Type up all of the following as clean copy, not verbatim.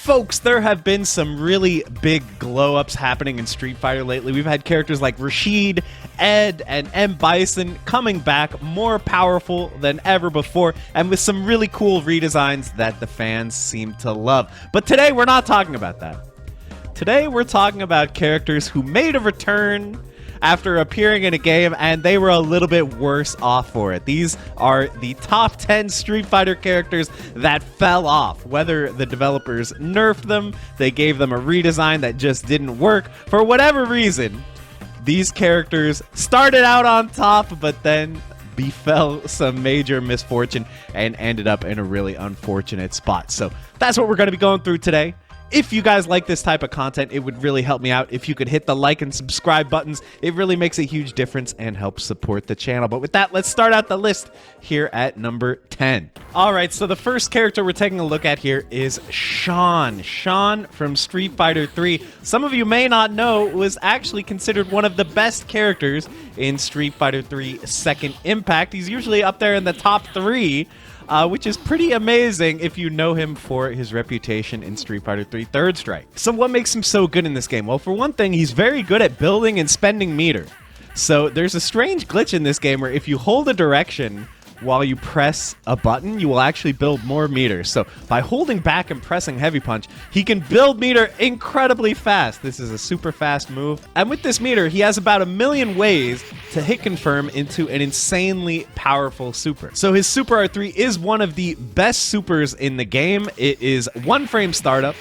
Folks, there have been some really big glow-ups happening in Street Fighter lately. We've had characters like Rashid, Ed, and Bison coming back more powerful than ever before, and with some really cool redesigns that the fans seem to love. But today, we're not talking about that. Today, we're talking about characters who made a return after appearing in a game, and they were a little bit worse off for it. These are the top 10 Street Fighter characters that fell off. Whether the developers nerfed them, they gave them a redesign that just didn't work, for whatever reason, these characters started out on top, but then befell some major misfortune and ended up in a really unfortunate spot. So that's what we're going to be going through today. If you guys like this type of content, it would really help me out if you could hit the like and subscribe buttons. It really makes a huge difference and helps support the channel. But with that, let's start out the list here at number 10. All right, so the first character we're taking a look at here is Chun. Chun from Street Fighter 3. Some of you may not know, was actually considered one of the best characters in Street Fighter 3 Second Impact. He's usually up there in the top 3. Which is pretty amazing if you know him for his reputation in Street Fighter 3 Third Strike. So what makes him so good in this game? Well, for one thing, he's very good at building and spending meter. So there's a strange glitch in this game where if you hold a direction while you press a button, you will actually build more meter. So by holding back and pressing heavy punch, he can build meter incredibly fast. This is a super fast move. And with this meter, he has about 1,000,000 ways to hit confirm into an insanely powerful super. So his Super R3 is one of the best supers in the game. It is 1-frame startup.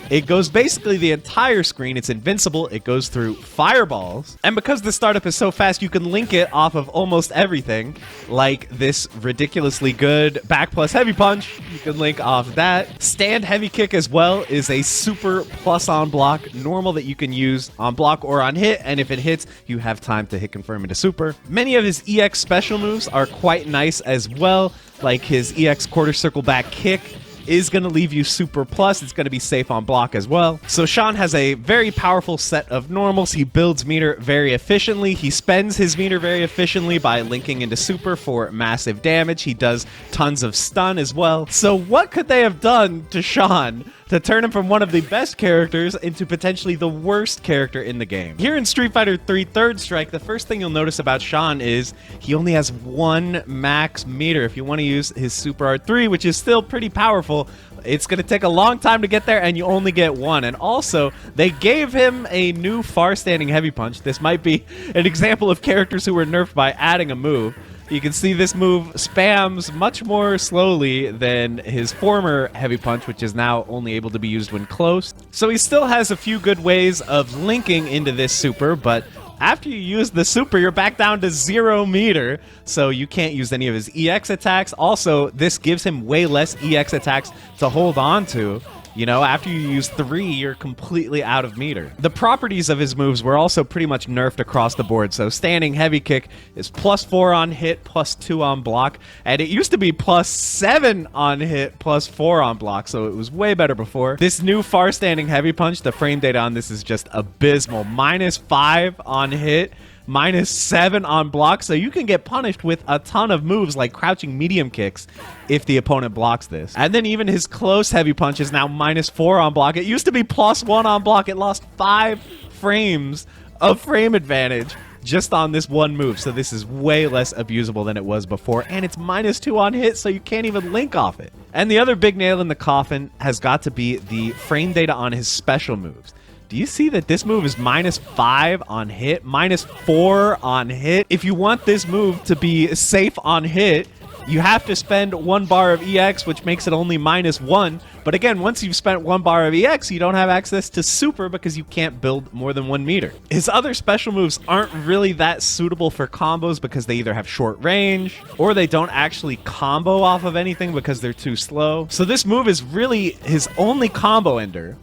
It goes basically the entire screen. It's invincible. It goes through fireballs. And because the startup is so fast, you can link it off of almost everything, like this ridiculously good back plus heavy punch. You can link off that. Stand heavy kick as well is a super plus on block normal that you can use on block or on hit. And if it hits, you have time to hit confirm into super. Many of his EX special moves are quite nice as well, like his EX quarter circle back kick is going to leave you super plus. It's going to be safe on block as well. So Chun has a very powerful set of normals. He builds meter very efficiently. He spends his meter very efficiently by linking into super for massive damage. He does tons of stun as well. So what could they have done to Chun to turn him from one of the best characters into potentially the worst character in the game? Here in Street Fighter 3 Third Strike, the first thing you'll notice about Chun is he only has 1 max meter. If you want to use his Super R3, which is still pretty powerful, it's going to take a long time to get there, and you only get 1. And also, they gave him a new far-standing heavy punch. This might be an example of characters who were nerfed by adding a move. You can see this move spams much more slowly than his former heavy punch, which is now only able to be used when close. So he still has a few good ways of linking into this super, but after you use the super, you're back down to 0 meter, so you can't use any of his EX attacks. Also, this gives him way less EX attacks to hold on to. You know, after you use 3, you're completely out of meter. The properties of his moves were also pretty much nerfed across the board. So standing heavy kick is +4 on hit, +2 on block. And it used to be +7 on hit, +4 on block. So it was way better before. This new far standing heavy punch, the frame data on this is just abysmal. -5 on hit, -7 on block, so you can get punished with a ton of moves like crouching medium kicks if the opponent blocks this. And then even his close heavy punch is now -4 on block. It used to be +1 on block. It lost 5 frames of frame advantage just on this one move, so this is way less abusable than it was before, and it's -2 on hit, so you can't even link off it. And the other big nail in the coffin has got to be the frame data on his special moves. Do you see that this move is -5 on hit, -4 on hit? If you want this move to be safe on hit, you have to spend 1 bar of EX, which makes it only -1. But again, once you've spent 1 bar of EX, you don't have access to super because you can't build more than 1 meter. His other special moves aren't really that suitable for combos because they either have short range or they don't actually combo off of anything because they're too slow. So this move is really his only combo ender.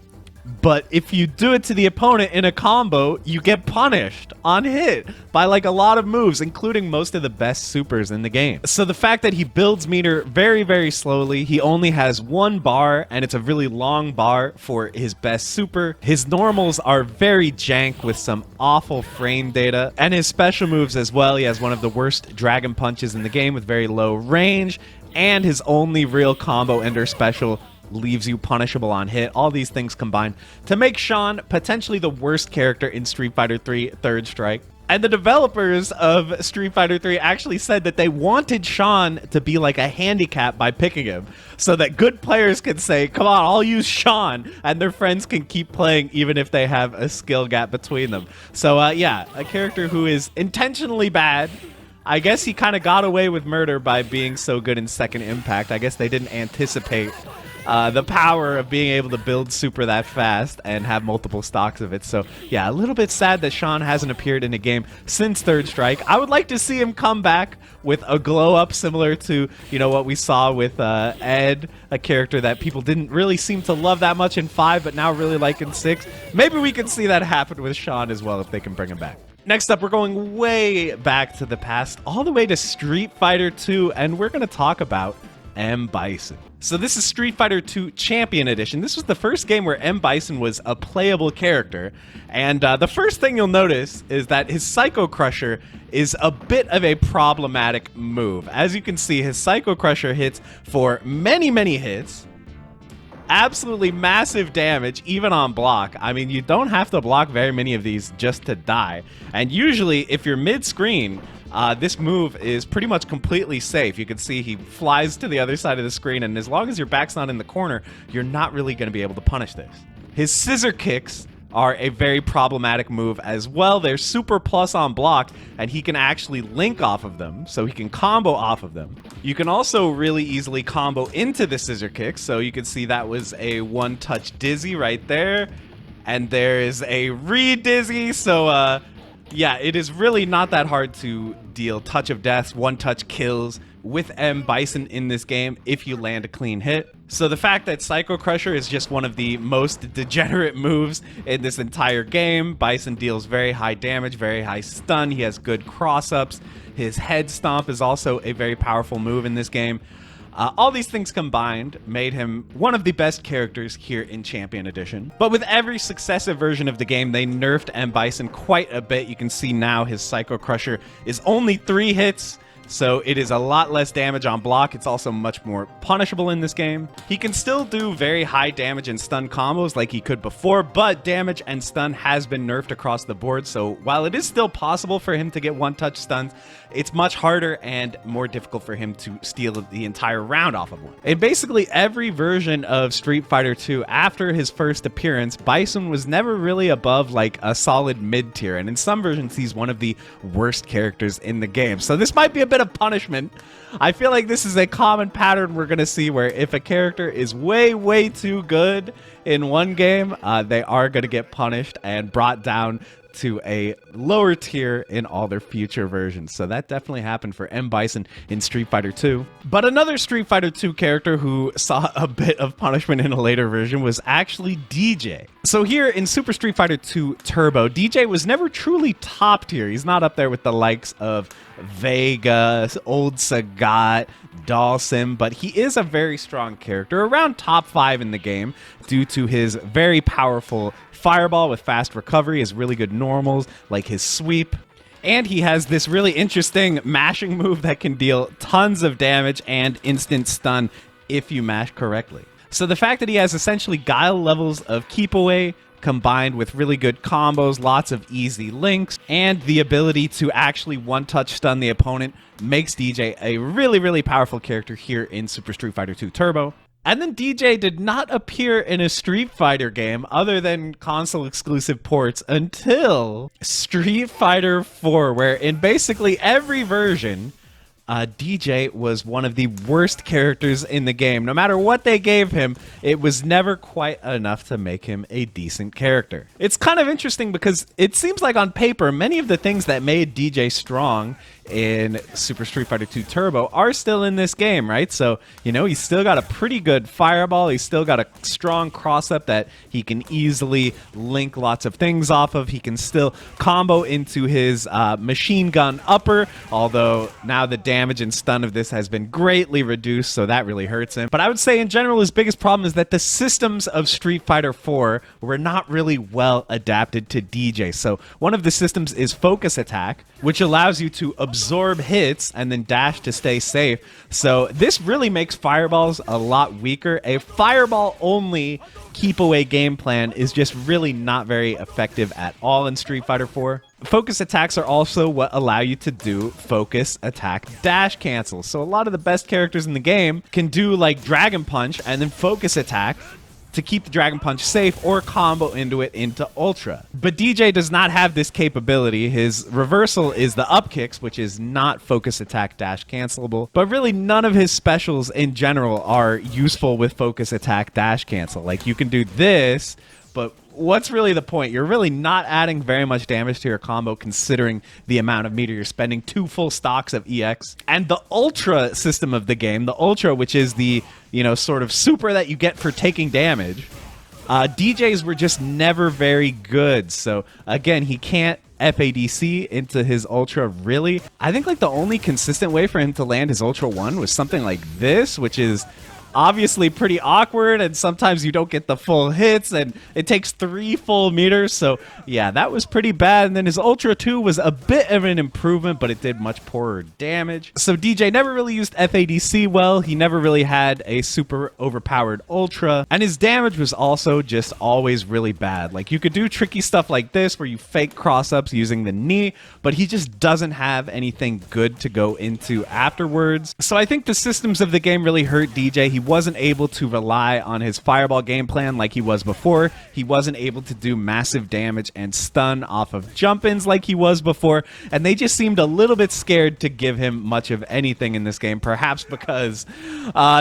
But if you do it to the opponent in a combo, you get punished on hit by like a lot of moves, including most of the best supers in the game. So the fact that he builds meter very, very slowly, he only has 1 bar, and it's a really long bar for his best super. His normals are very jank with some awful frame data, and his special moves as well. He has one of the worst dragon punches in the game with very low range, and his only real combo ender special leaves you punishable on hit. All these things combined to make Chun potentially the worst character in Street Fighter 3 Third Strike. And the developers of Street Fighter 3 actually said that they wanted Chun to be like a handicap by picking him, so that good players can say, come on, I'll use Chun, and their friends can keep playing even if they have a skill gap between them. So yeah, a character who is intentionally bad. I guess he kind of got away with murder by being so good in Second Impact. I guess they didn't anticipate the power of being able to build super that fast and have multiple stocks of it. So yeah, a little bit sad that Chun hasn't appeared in a game since Third Strike. I would like to see him come back with a glow up similar to, you know, what we saw with Ed, a character that people didn't really seem to love that much in 5, but now really like in 6. Maybe we can see that happen with Chun as well if they can bring him back. Next up, we're going way back to the past, all the way to Street Fighter 2, and we're going to talk about M. Bison. So this is Street Fighter 2 Champion Edition. This was the first game where M. Bison was a playable character, and the first thing you'll notice is that his Psycho Crusher is a bit of a problematic move. As you can see, his Psycho Crusher hits for many, many hits, absolutely massive damage, even on block. I mean, you don't have to block very many of these just to die. And usually, if you're mid-screen, this move is pretty much completely safe. You can see he flies to the other side of the screen, and as long as your back's not in the corner, you're not really going to be able to punish this. His scissor kicks are a very problematic move as well. They're super plus on block, and he can actually link off of them, so he can combo off of them. You can also really easily combo into the scissor kicks, so you can see that was a one-touch dizzy right there, and there is a re-dizzy, so yeah, it is really not that hard to deal touch of deaths, one-touch kills with M. Bison in this game if you land a clean hit. So the fact that Psycho Crusher is just one of the most degenerate moves in this entire game. Bison deals very high damage, very high stun. He has good cross-ups. His head stomp is also a very powerful move in this game. All these things combined made him one of the best characters here in Champion Edition. But with every successive version of the game, they nerfed M. Bison quite a bit. You can see now his Psycho Crusher is only 3 hits, so it is a lot less damage on block. It's also much more punishable in this game. He can still do very high damage and stun combos like he could before, but damage and stun has been nerfed across the board, so while it is still possible for him to get one-touch stuns, it's much harder and more difficult for him to steal the entire round off of one. In basically every version of Street Fighter 2 after his first appearance, Bison was never really above like a solid mid-tier, and in some versions he's one of the worst characters in the game. So this might be a bit of punishment. I feel like this is a common pattern we're going to see where if a character is way too good in one game, they are going to get punished and brought down to a lower tier in all their future versions. So that definitely happened for M. Bison in Street Fighter 2. But another Street Fighter 2 character who saw a bit of punishment in a later version was actually Dee Jay. So here in Super Street Fighter 2 Turbo, Dee Jay was never truly top tier. He's not up there with the likes of Vega, old Sagat, Dawson, but he is a very strong character, around top 5 in the game, due to his very powerful fireball with fast recovery, his really good normals, like his sweep. And he has this really interesting mashing move that can deal tons of damage and instant stun if you mash correctly. So the fact that he has essentially guile levels of keep away, combined with really good combos, lots of easy links, and the ability to actually one-touch stun the opponent makes Dee Jay a really powerful character here in Super Street Fighter 2 Turbo. And then Dee Jay did not appear in a Street Fighter game other than console-exclusive ports until Street Fighter 4, where in basically every version, Dee Jay was one of the worst characters in the game. No matter what they gave him, it was never quite enough to make him a decent character. It's kind of interesting because it seems like on paper, many of the things that made Dee Jay strong in Super Street Fighter 2 Turbo are still in this game, right? So, you know, he's still got a pretty good fireball. He's still got a strong cross-up that he can easily link lots of things off of. He can still combo into his machine gun upper, although now the damage and stun of this has been greatly reduced, so that really hurts him. But I would say in general, his biggest problem is that the systems of Street Fighter 4 were not really well adapted to Dee Jay. So one of the systems is focus attack, which allows you to absorb hits and then dash to stay safe. So this really makes fireballs a lot weaker. A fireball only keep away game plan is just really not very effective at all in Street Fighter 4. Focus attacks are also what allow you to do focus attack dash cancels. So a lot of the best characters in the game can do like Dragon Punch and then focus attack to keep the Dragon Punch safe or combo into it into Ultra. But Dee Jay does not have this capability. His reversal is the up kicks, which is not focus attack dash cancelable. But really none of his specials in general are useful with focus attack dash cancel. Like you can do this, but what's really the point? You're really not adding very much damage to your combo considering the amount of meter you're spending. 2 full stocks of EX. And the Ultra system of the game, the Ultra, which is the, you know, sort of super that you get for taking damage, DJs were just never very good. So again, he can't FADC into his Ultra really. I think like the only consistent way for him to land his Ultra 1 was something like this, which is obviously pretty awkward, and sometimes you don't get the full hits, and it takes 3 full meters. So yeah, that was pretty bad. And then his Ultra 2 was a bit of an improvement, but it did much poorer damage. So Dee Jay never really used FADC well. He never really had a super overpowered Ultra, and his damage was also just always really bad. Like you could do tricky stuff like this where you fake cross-ups using the knee, but he just doesn't have anything good to go into afterwards. So I think the systems of the game really hurt Dee Jay. He wasn't able to rely on his fireball game plan like he was before. He wasn't able to do massive damage and stun off of jump-ins like he was before, and they just seemed a little bit scared to give him much of anything in this game, perhaps because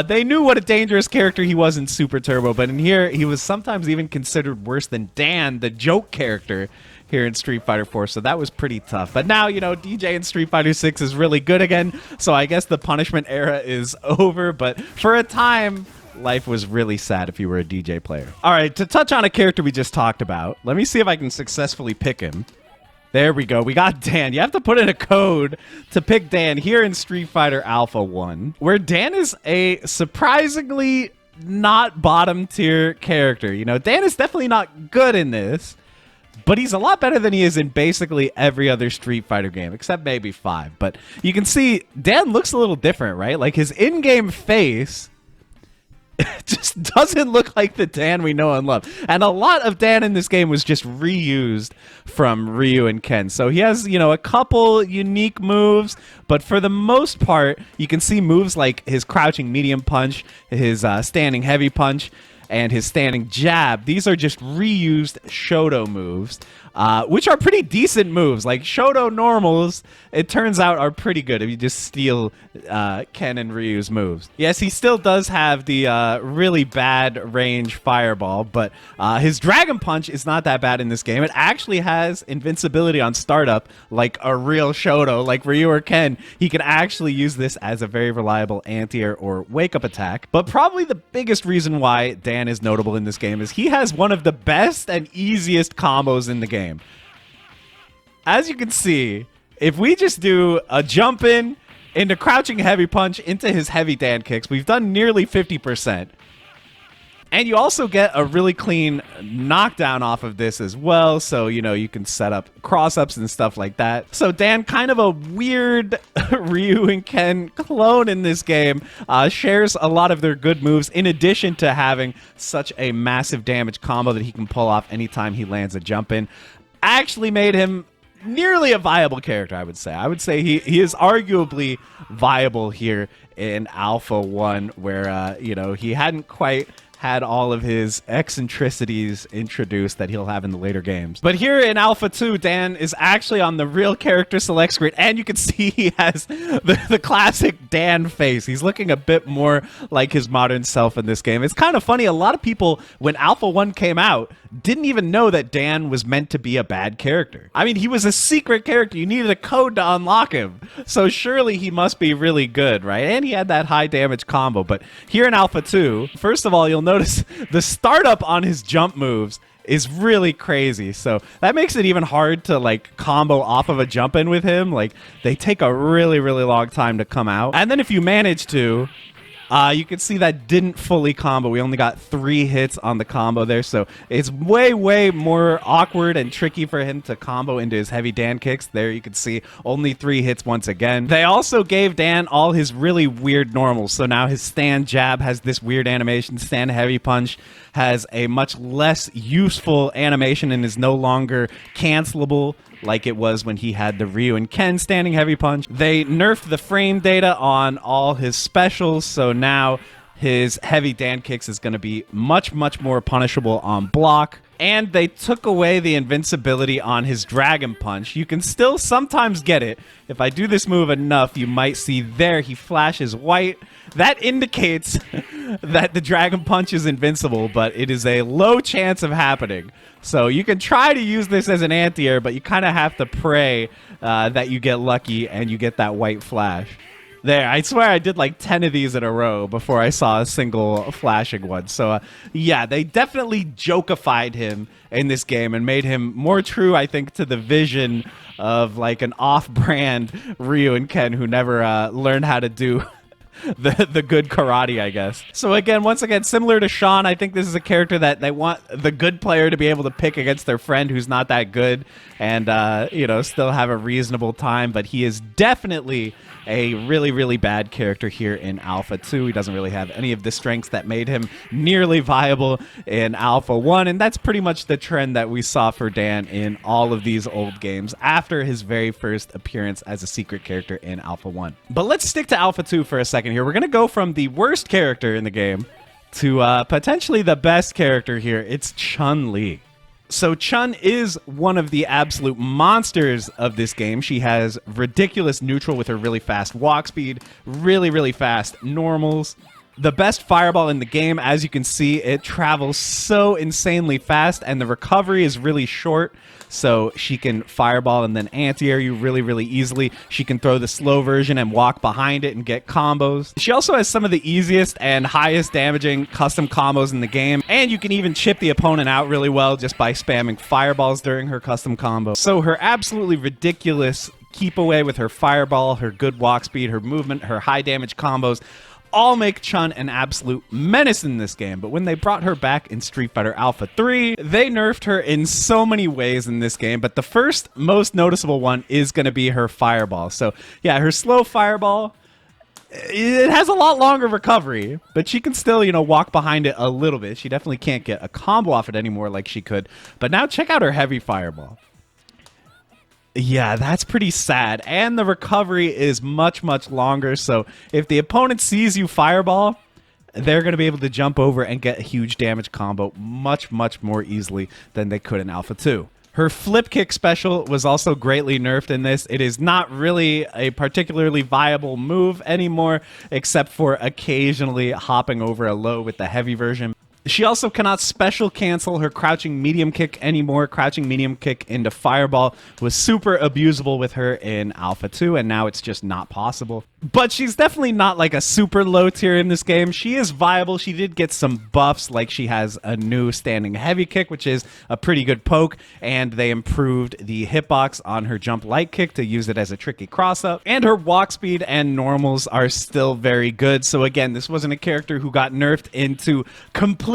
they knew what a dangerous character he was in Super Turbo, but in here he was sometimes even considered worse than Dan, the joke character here in Street Fighter 4, so that was pretty tough. But now, you know, Dee Jay in Street Fighter 6 is really good again, so I guess the punishment era is over, but for a time, life was really sad if you were a Dee Jay player. All right, to touch on a character we just talked about, let me see if I can successfully pick him. There we go. We got Dan. You have to put in a code to pick Dan here in Street Fighter Alpha 1, where Dan is a surprisingly not bottom tier character. You know, Dan is definitely not good in this, but he's a lot better than he is in basically every other Street Fighter game, except maybe 5. But you can see Dan looks a little different, right? Like his in-game face just doesn't look like the Dan we know and love. And a lot of Dan in this game was just reused from Ryu and Ken. So he has, you know, a couple unique moves, but for the most part, you can see moves like his crouching medium punch, his standing heavy punch, and his standing jab. These are just reused Shoto moves, which are pretty decent moves. Like Shoto normals, it turns out, are pretty good if you just steal Ken and Ryu's moves. Yes, he still does have the really bad range fireball, but his Dragon Punch is not that bad in this game. It actually has invincibility on startup, like a real Shoto, like Ryu or Ken. He can actually use this as a very reliable anti-air or wake-up attack. But probably the biggest reason why Dan is notable in this game is he has one of the best and easiest combos in the game. As you can see, if we just do a jump in into crouching heavy punch into his heavy Dan kicks, we've done nearly 50%. And you also get a really clean knockdown off of this as well. So, you know, you can set up cross-ups and stuff like that. So Dan, kind of a weird Ryu and Ken clone in this game, shares a lot of their good moves in addition to having such a massive damage combo that he can pull off anytime he lands a jump in. Actually made him nearly a viable character, I would say. I would say he is arguably viable here in Alpha 1, where, you know, he hadn't quite had all of his eccentricities introduced that he'll have in the later games. But here in Alpha 2, Dan is actually on the real character select screen, and you can see he has the classic Dan face. He's looking a bit more like his modern self in this game. It's kind of funny, a lot of people, when Alpha 1 came out, didn't even know that Dan was meant to be a bad character. I mean, he was a secret character. You needed a code to unlock him. So surely he must be really good, right? And he had that high damage combo. But here in Alpha 2, first of all, you'll notice the startup on his jump moves is really crazy. So that makes it even hard to like combo off of a jump in with him. Like they take a really, really long time to come out. And then if you manage to, You can see that didn't fully combo. We only got 3 hits on the combo there, so it's way more awkward and tricky for him to combo into his heavy Dan kicks. There you can see only 3 hits once again. They also gave Dan all his really weird normals, so now his stand jab has this weird animation. Stand heavy punch has a much less useful animation and is no longer cancelable like it was when he had the Ryu and Ken standing heavy punch. They nerfed the frame data on all his specials, so now his heavy Dan kicks is going to be much more punishable on block. And they took away the invincibility on his Dragon Punch. You can still sometimes get it. If I do this move enough, you might see there he flashes white. That indicates that the Dragon Punch is invincible, but it is a low chance of happening. So you can try to use this as an anti-air, but you kind of have to pray that you get lucky and you get that white flash. There, I swear I did like 10 of these in a row before I saw a single flashing one. So, yeah, they definitely jokified him in this game and made him more true, I think, to the vision of like an off-brand Ryu and Ken who never learned how to do the good karate, I guess. So again, once again, similar to Sean, I think this is a character that they want the good player to be able to pick against their friend who's not that good and, you know, still have a reasonable time. But he is definitely a really bad character here in Alpha 2. He doesn't really have any of the strengths that made him nearly viable in Alpha 1. And that's pretty much the trend that we saw for Dan in all of these old games after his very first appearance as a secret character in Alpha 1. But let's stick to Alpha 2 for a second here. We're going to go from the worst character in the game to potentially the best character here. It's Chun Li. So Chun is one of the absolute monsters of this game. She has ridiculous neutral with her really fast walk speed, really fast normals. The best fireball in the game, as you can see, it travels so insanely fast and the recovery is really short. So she can fireball and then anti-air you really easily. She can throw the slow version and walk behind it and get combos. She also has some of the easiest and highest damaging custom combos in the game. And you can even chip the opponent out really well just by spamming fireballs during her custom combo. So her absolutely ridiculous keep away with her fireball, her good walk speed, her movement, her high damage combos, all make Chun an absolute menace in this game. But when they brought her back in Street Fighter Alpha 3, they nerfed her in so many ways in this game. But the first most noticeable one is going to be her fireball. So yeah, her slow fireball, it has a lot longer recovery, but she can still, you know, walk behind it a little bit. She definitely can't get a combo off it anymore like she could. But now check out her heavy fireball. Yeah, that's pretty sad. And the recovery is much longer. So if the opponent sees you fireball, they're going to be able to jump over and get a huge damage combo much more easily than they could in Alpha 2. Her flip kick special was also greatly nerfed in this. It is not really a particularly viable move anymore, except for occasionally hopping over a low with the heavy version. She also cannot special cancel her crouching medium kick anymore. Crouching medium kick into fireball was super abusable with her in Alpha 2, and now it's just not possible. But she's definitely not like a super low tier in this game. She is viable. She did get some buffs, like she has a new standing heavy kick, which is a pretty good poke, and they improved the hitbox on her jump light kick to use it as a tricky cross-up. And her walk speed and normals are still very good. So again, this wasn't a character who got nerfed into complete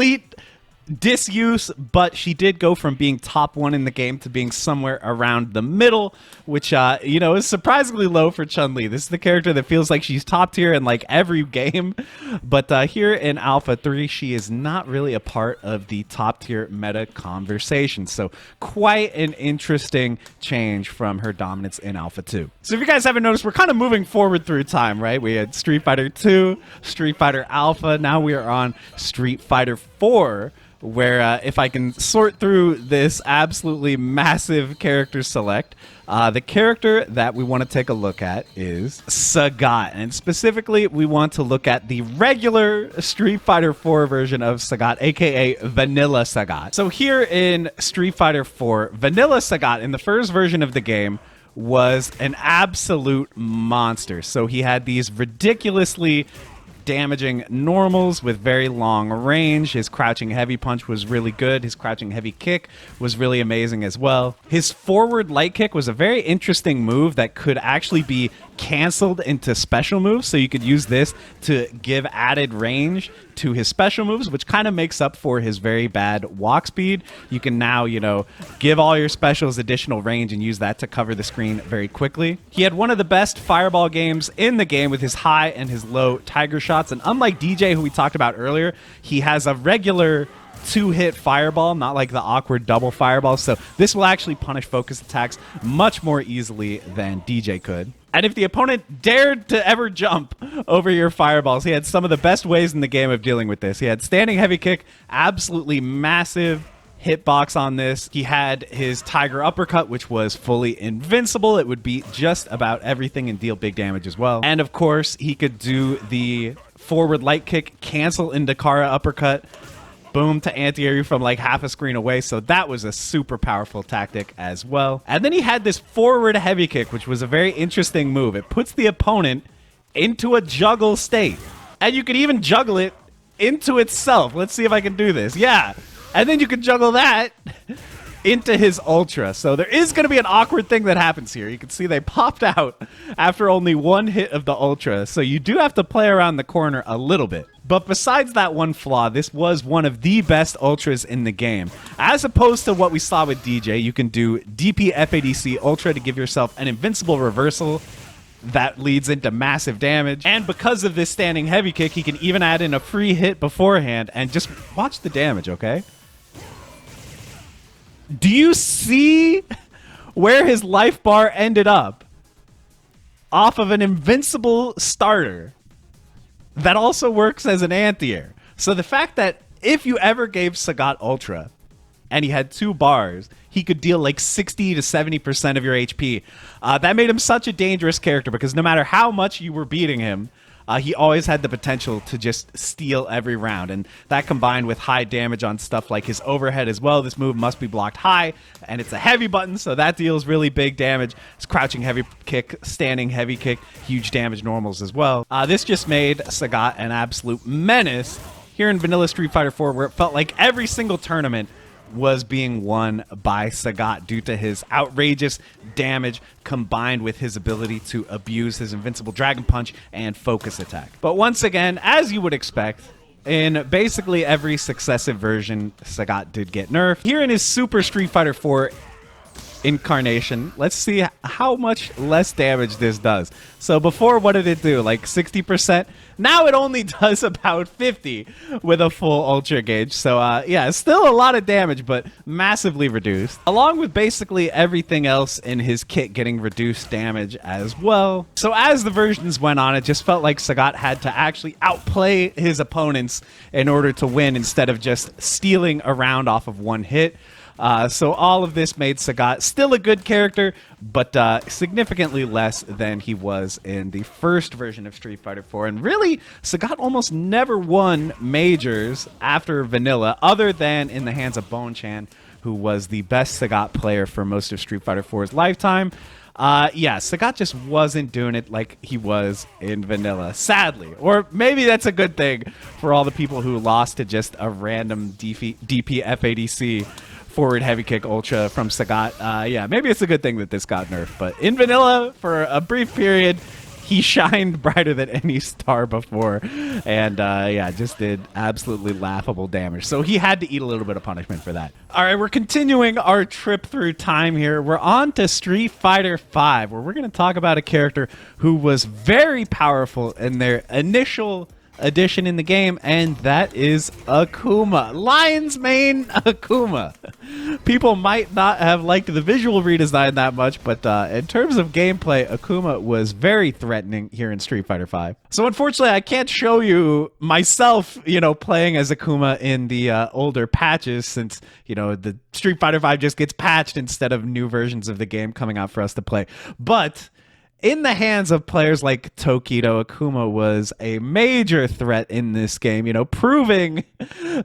disuse, but she did go from being top 1 in the game to being somewhere around the middle, which you know, is surprisingly low for Chun Li. This is the character that feels like she's top tier in like every game, but here in Alpha 3 she is not really a part of the top tier meta conversation. So quite an interesting change from her dominance in Alpha 2. So if you guys haven't noticed, we're kind of moving forward through time, right? We had Street Fighter 2, Street Fighter Alpha, now we are on Street Fighter 4, where if I can sort through this absolutely massive character select, the character that we want to take a look at is Sagat. And specifically, we want to look at the regular Street Fighter 4 version of Sagat, aka Vanilla Sagat. So here in Street Fighter 4, Vanilla Sagat, in the first version of the game, was an absolute monster. So he had these ridiculously damaging normals with very long range. His crouching heavy punch was really good. His crouching heavy kick was really amazing as well. His forward light kick was a very interesting move that could actually be canceled into special moves, so you could use this to give added range to his special moves, which kind of makes up for his very bad walk speed. You can now, you know, give all your specials additional range and use that to cover the screen very quickly. He had one of the best fireball games in the game with his high and his low tiger shots, and unlike Dee Jay, who we talked about earlier, he has a regular 2-hit fireball, not like the awkward double fireball, so this will actually punish focus attacks much more easily than Dee Jay could. And if the opponent dared to ever jump over your fireballs, he had some of the best ways in the game of dealing with this. He had standing heavy kick, absolutely massive hitbox on this. He had his tiger uppercut, which was fully invincible. It would beat just about everything and deal big damage as well. And of course, he could do the forward light kick, cancel into Kara uppercut, boom to anti-air you from like half a screen away. So that was a super powerful tactic as well. And then he had this forward heavy kick, which was a very interesting move. It puts the opponent into a juggle state. And you could even juggle it into itself. Let's see if I can do this. Yeah. And then you can juggle that into his ultra. So there is going to be an awkward thing that happens here. You can see they popped out after only one hit of the ultra. So you do have to play around the corner a little bit. But besides that one flaw, this was one of the best ultras in the game. As opposed to what we saw with Dee Jay, you can do DP FADC ultra to give yourself an invincible reversal that leads into massive damage. And because of this standing heavy kick, he can even add in a free hit beforehand and just watch the damage, okay? Do you see where his life bar ended up? Off of an invincible starter that also works as an anti-air. So the fact that if you ever gave Sagat Ultra and he had 2 bars, he could deal like 60 to 70% of your HP. That made him such a dangerous character because no matter how much you were beating him, he always had the potential to just steal every round. And that combined with high damage on stuff like his overhead as well. This move must be blocked high, and it's a heavy button, so that deals really big damage. It's crouching heavy kick, standing heavy kick, huge damage normals as well. This just made Sagat an absolute menace here in Vanilla Street Fighter 4, where it felt like every single tournament was being won by Sagat due to his outrageous damage combined with his ability to abuse his invincible Dragon Punch and focus attack. But once again, as you would expect, in basically every successive version, Sagat did get nerfed. Here in his Super Street Fighter 4 incarnation, let's see how much less damage this does. So before, what did it do? Like 60%? Now it only does about 50 with a full ultra gauge. So yeah, still a lot of damage, but massively reduced. Along with basically everything else in his kit getting reduced damage as well. So as the versions went on, it just felt like Sagat had to actually outplay his opponents in order to win instead of just stealing a round off of one hit. So all of this made Sagat still a good character, but significantly less than he was in the first version of Street Fighter 4. And really, Sagat almost never won majors after Vanilla, other than in the hands of Bonchan, who was the best Sagat player for most of Street Fighter 4's lifetime. Yeah, Sagat just wasn't doing it like he was in Vanilla, sadly. Or maybe that's a good thing for all the people who lost to just a random DP FADC forward heavy kick ultra from Sagat. Yeah, maybe it's a good thing that this got nerfed. But in Vanilla, for a brief period, he shined brighter than any star before. And yeah, just did absolutely laughable damage. So he had to eat a little bit of punishment for that. All right, we're continuing our trip through time here. We're on to Street Fighter 5, where we're going to talk about a character who was very powerful in their initial addition in the game, and that is Akuma. Lion's Mane Akuma. People might not have liked the visual redesign that much, but in terms of gameplay, Akuma was very threatening here in Street Fighter 5. So unfortunately, I can't show you myself, you know, playing as Akuma in the older patches, since, you know, the Street Fighter 5 just gets patched instead of new versions of the game coming out for us to play. But in the hands of players like Tokido, Akuma was a major threat in this game, you know, proving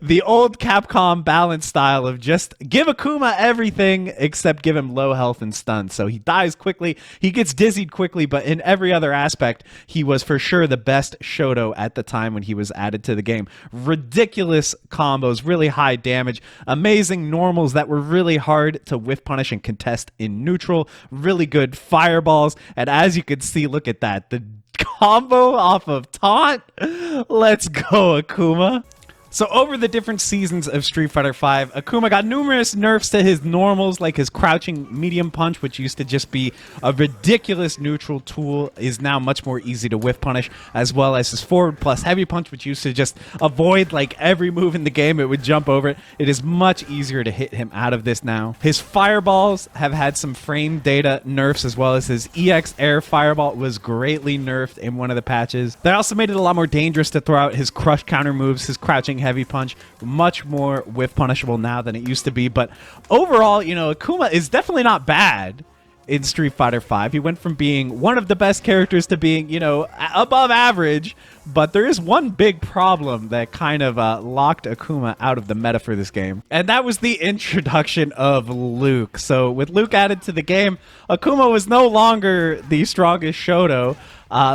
the old Capcom balance style of just give Akuma everything except give him low health and stun. So he dies quickly, he gets dizzied quickly, but in every other aspect, he was for sure the best Shoto at the time when he was added to the game. Ridiculous combos, really high damage, amazing normals that were really hard to whiff punish and contest in neutral, really good fireballs, and as you can see, look at that. The combo off of taunt. Let's go, Akuma. So over the different seasons of Street Fighter V, Akuma got numerous nerfs to his normals, like his crouching medium punch, which used to just be a ridiculous neutral tool, is now much more easy to whiff punish, as well as his forward plus heavy punch, which used to just avoid like every move in the game. It would jump over it. It is much easier to hit him out of this now. His fireballs have had some frame data nerfs, as well as his EX air fireball was greatly nerfed in one of the patches. They also made it a lot more dangerous to throw out his crush counter moves, his crouching heavy punch, much more whiff punishable now than it used to be. But overall, you know, Akuma is definitely not bad in Street Fighter V. He went from being one of the best characters to being, you know, above average. But there is one big problem that kind of locked Akuma out of the meta for this game, and that was the introduction of Luke. So with Luke added to the game, Akuma was no longer the strongest Shoto.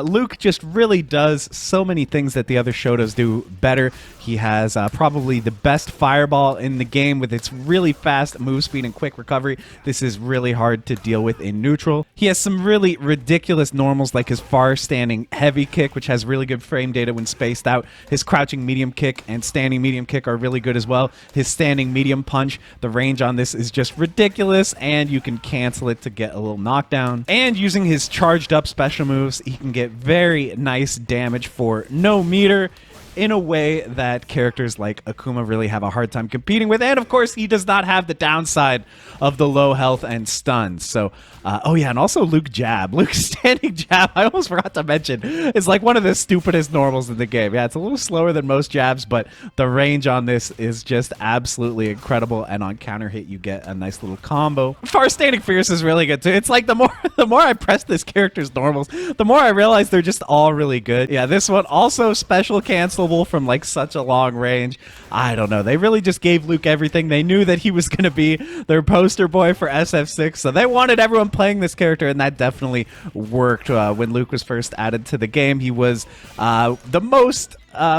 Luke just really does so many things that the other Shotos do better. He has probably the best fireball in the game with its really fast move speed and quick recovery. This is really hard to deal with in neutral. He has some really ridiculous normals like his far standing heavy kick, which has really good frame data when spaced out. His crouching medium kick and standing medium kick are really good as well. His standing medium punch, the range on this is just ridiculous, and you can cancel it to get a little knockdown. And using his charged up special moves, he can get very nice damage for no meter in a way that characters like Akuma really have a hard time competing with. And of course, he does not have the downside of the low health and stuns. So, oh yeah, and also Luke jab. Luke's standing jab, I almost forgot to mention, is like one of the stupidest normals in the game. Yeah, it's a little slower than most jabs, but the range on this is just absolutely incredible. And on counter hit, you get a nice little combo. Far standing fierce is really good too. It's like the more I press this character's normals, the more I realize they're just all really good. Yeah, this one also special cancelable from like such a long range. I don't know. They really just gave Luke everything. They knew that he was going to be their poster boy for SF6, so they wanted everyone playing this character, and that definitely worked. When Luke was first added to the game, he was the most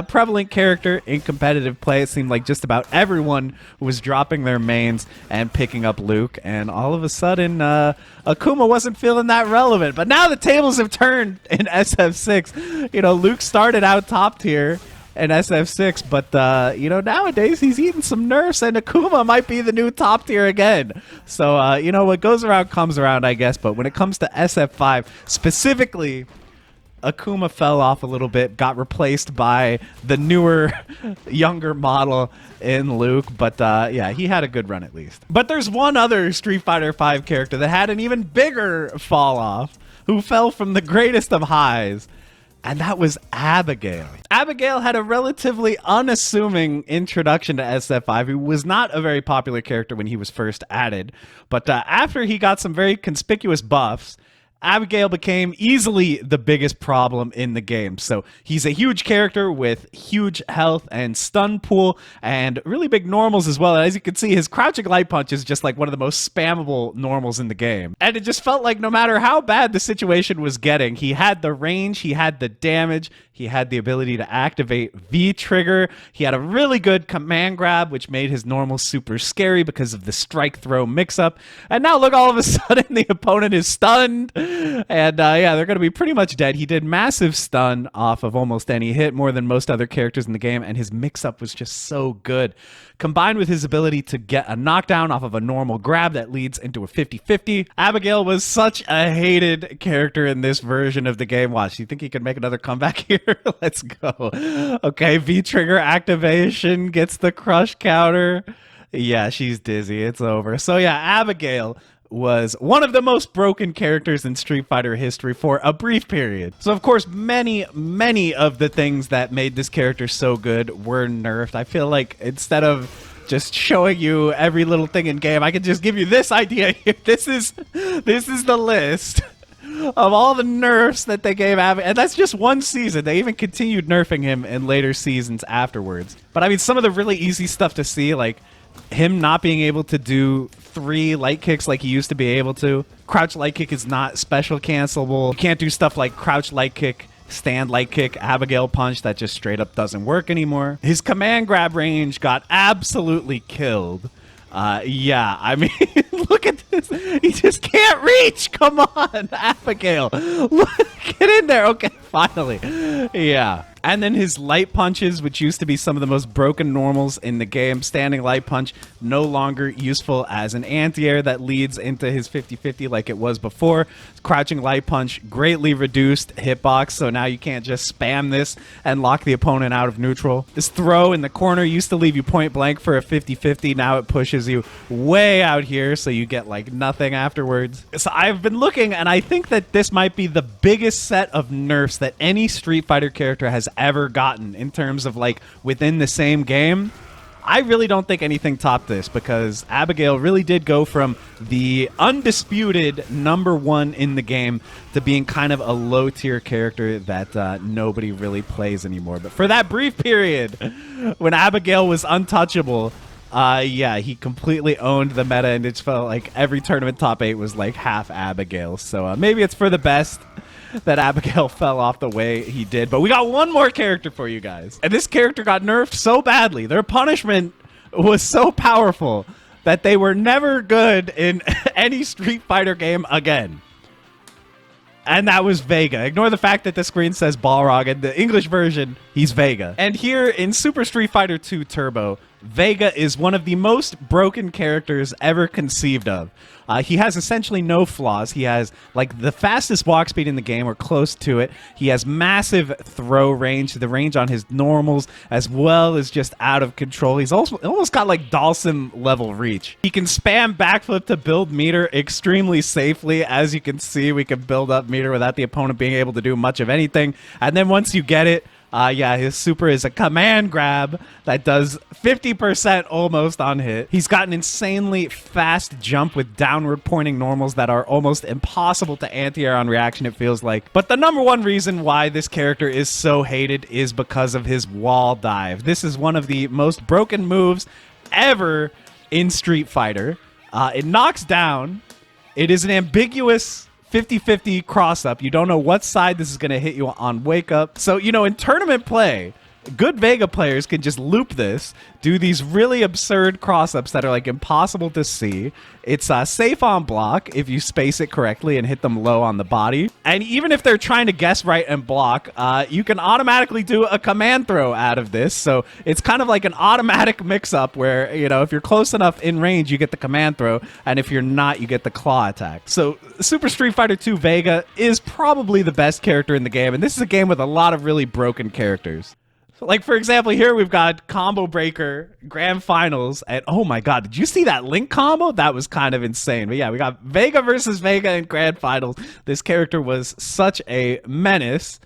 prevalent character in competitive play. It seemed like just about everyone was dropping their mains and picking up Luke, and all of a sudden Akuma wasn't feeling that relevant. But now the tables have turned in SF6. You know, Luke started out top tier in SF6, but you know, nowadays he's eating some nerfs, and Akuma might be the new top tier again. So you know, what goes around comes around, I guess. But when it comes to SF5 specifically, Akuma fell off a little bit, got replaced by the newer, younger model in Luke, but yeah, he had a good run at least. But there's one other Street Fighter V character that had an even bigger fall off, who fell from the greatest of highs, and that was Abigail. Abigail had a relatively unassuming introduction to SF5. He was not a very popular character when he was first added, but after he got some very conspicuous buffs, Abigail became easily the biggest problem in the game. So he's a huge character with huge health and stun pool and really big normals as well. And as you can see, his crouching light punch is just like one of the most spammable normals in the game. And it just felt like no matter how bad the situation was getting, he had the range, he had the damage, he had the ability to activate V-trigger. He had a really good command grab, which made his normals super scary because of the strike throw mix-up. And now look, all of a sudden the opponent is stunned. And yeah, they're going to be pretty much dead. He did massive stun off of almost any hit, more than most other characters in the game, and his mix-up was just so good. Combined with his ability to get a knockdown off of a normal grab that leads into a 50-50, Abigail was such a hated character in this version of the game. Watch, you think he could make another comeback here? Let's go. Okay, V-trigger activation gets the crush counter. Yeah, she's dizzy. It's over. So yeah, Abigail was one of the most broken characters in Street Fighter history for a brief period. So of course, many of the things that made this character so good were nerfed. I feel like instead of just showing you every little thing in game, I could just give you this idea here. This is the list of all the nerfs that they gave Abigail, and that's just one season. They even continued nerfing him in later seasons afterwards. But I mean, some of the really easy stuff to see, like him not being able to do 3 light kicks like he used to be able to. Crouch light kick is not special cancelable. You can't do stuff like crouch light kick, stand light kick, Abigail punch. That just straight up doesn't work anymore. His command grab range got absolutely killed. Yeah, I mean, look at this. He just can't reach. Come on, Abigail. Look, get in there. Okay, finally. Yeah. And then his light punches, which used to be some of the most broken normals in the game. Standing light punch, no longer useful as an anti-air that leads into his 50-50 like it was before. Crouching light punch, greatly reduced hitbox, so now you can't just spam this and lock the opponent out of neutral. This throw in the corner used to leave you point blank for a 50-50. Now it pushes you way out here, so you get like nothing afterwards. So I've been looking, and I think that this might be the biggest set of nerfs that any Street Fighter character has ever gotten in terms of like within the same game. I really don't think anything topped this, because Abigail really did go from the undisputed #1 in the game to being kind of a low-tier character that nobody really plays anymore. But for that brief period when Abigail was untouchable, yeah, he completely owned the meta, and it felt like every tournament top 8 was like half Abigail. So maybe it's for the best that Abigail fell off the way he did. But we got one more character for you guys. And this character got nerfed so badly. Their punishment was so powerful that they were never good in any Street Fighter game again. And that was Vega. Ignore the fact that the screen says Balrog. In the English version, he's Vega. And here in Super Street Fighter 2 Turbo, Vega is one of the most broken characters ever conceived of. He has essentially no flaws. He has like the fastest walk speed in the game, or close to it. He has massive throw range, the range on his normals, as well as just out of control. He's also almost got like Dhalsim level reach. He can spam backflip to build meter extremely safely. As you can see, we can build up meter without the opponent being able to do much of anything. And then once you get it, yeah, his super is a command grab that does 50% almost on hit. He's got an insanely fast jump with downward pointing normals that are almost impossible to anti-air on reaction, it feels like. But the #1 reason why this character is so hated is because of his wall dive. This is one of the most broken moves ever in Street Fighter. It knocks down. It is an ambiguous 50-50 cross-up. You don't know what side this is going to hit you on wake-up. So, you know, in tournament play, good Vega players can just loop this, do these really absurd cross-ups that are, like, impossible to see. It's safe on block if you space it correctly and hit them low on the body. And even if they're trying to guess right and block, you can automatically do a command throw out of this. So it's kind of like an automatic mix-up where, you know, if you're close enough in range, you get the command throw, and if you're not, you get the claw attack. So Super Street Fighter 2 Vega is probably the best character in the game, and this is a game with a lot of really broken characters. Like, for example, here we've got Combo Breaker Grand Finals, and oh my god, did you see that Link combo? That was kind of insane. But yeah, we got Vega versus Vega in Grand Finals. This character was such a menace,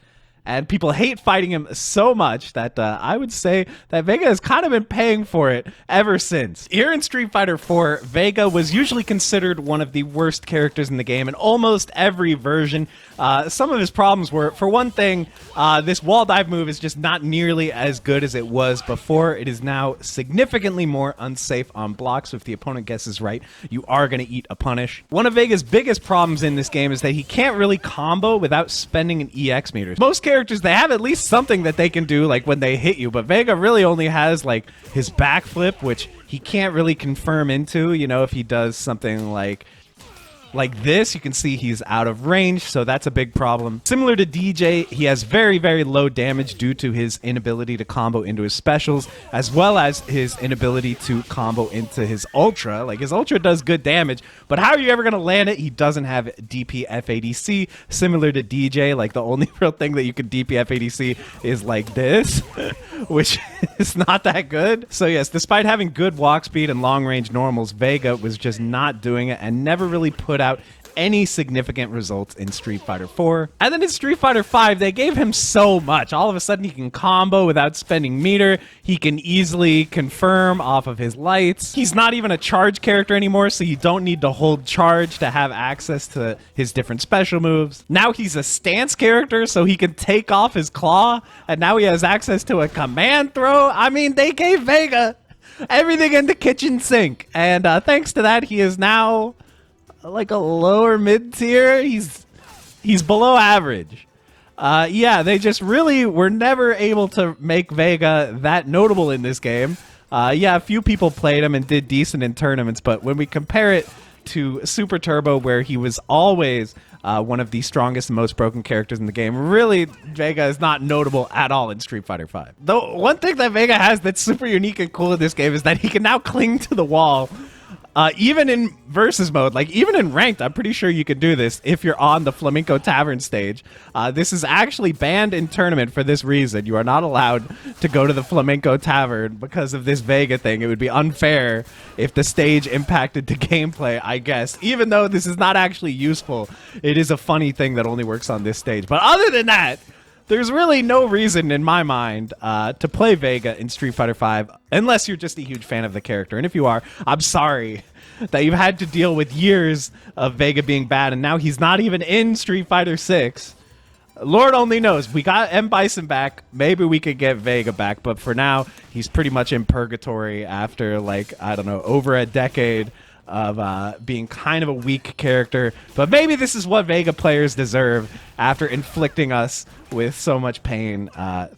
and people hate fighting him so much that I would say that Vega has kind of been paying for it ever since. Here in Street Fighter 4, Vega was usually considered one of the worst characters in the game in almost every version. Some of his problems were, for one thing, this wall dive move is just not nearly as good as it was before. It is now significantly more unsafe on block, so if the opponent guesses right, you are going to eat a punish. One of Vega's biggest problems in this game is that he can't really combo without spending an EX meter. Most characters, they have at least something that they can do, like when they hit you, but Vega really only has like his backflip, which he can't really confirm into. You know, if he does something like this, you can see he's out of range, so that's a big problem. Similar to Dee Jay, he has very, very low damage due to his inability to combo into his specials, as well as his inability to combo into his Ultra. Like, his Ultra does good damage, but how are you ever going to land it? He doesn't have DP FADC, similar to Dee Jay. Like, the only real thing that you can DP FADC is like this, which is not that good. So yes, despite having good walk speed and long range normals, Vega was just not doing it and never really put out any significant results in Street Fighter 4. And then in Street Fighter 5, they gave him so much. All of a sudden, he can combo without spending meter. He can easily confirm off of his lights. He's not even a charge character anymore, so you don't need to hold charge to have access to his different special moves. Now he's a stance character, so he can take off his claw, and now he has access to a command throw. I mean, they gave Vega everything in the kitchen sink, and thanks to that, he is now like a lower mid tier. He's below average. Yeah, they just really were never able to make Vega that notable in this game. Yeah, a few people played him and did decent in tournaments, but when we compare it to Super Turbo, where he was always one of the strongest and most broken characters in the game, really, Vega is not notable at all in Street Fighter V. Though one thing that Vega has that's super unique and cool in this game is that he can now cling to the wall. Even in versus mode, like even in ranked, I'm pretty sure you can do this if you're on the Flamenco Tavern stage. This is actually banned in tournament for this reason. You are not allowed to go to the Flamenco Tavern because of this Vega thing. It would be unfair if the stage impacted the gameplay, I guess. Even though this is not actually useful, it is a funny thing that only works on this stage. But other than that, there's really no reason in my mind to play Vega in Street Fighter V unless you're just a huge fan of the character. And if you are, I'm sorry that you've had to deal with years of Vega being bad, and now he's not even in Street Fighter 6. Lord only knows. We got M. Bison back. Maybe we could get Vega back, but for now, he's pretty much in purgatory after, like, I don't know, over a decade of being kind of a weak character. But maybe this is what Vega players deserve after inflicting us with so much pain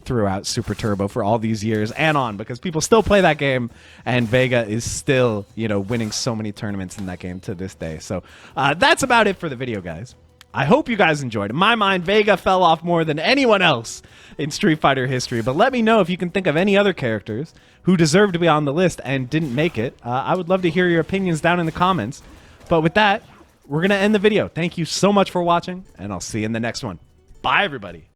throughout Super Turbo for all these years and on, because people still play that game, and Vega is still, you know, winning so many tournaments in that game to this day. So that's about it for the video, guys. I hope you guys enjoyed. In my mind, Vega fell off more than anyone else in Street Fighter history, but let me know if you can think of any other characters who deserve to be on the list and didn't make it. I would love to hear your opinions down in the comments. But with that, we're going to end the video. Thank you so much for watching, and I'll see you in the next one. Bye, everybody.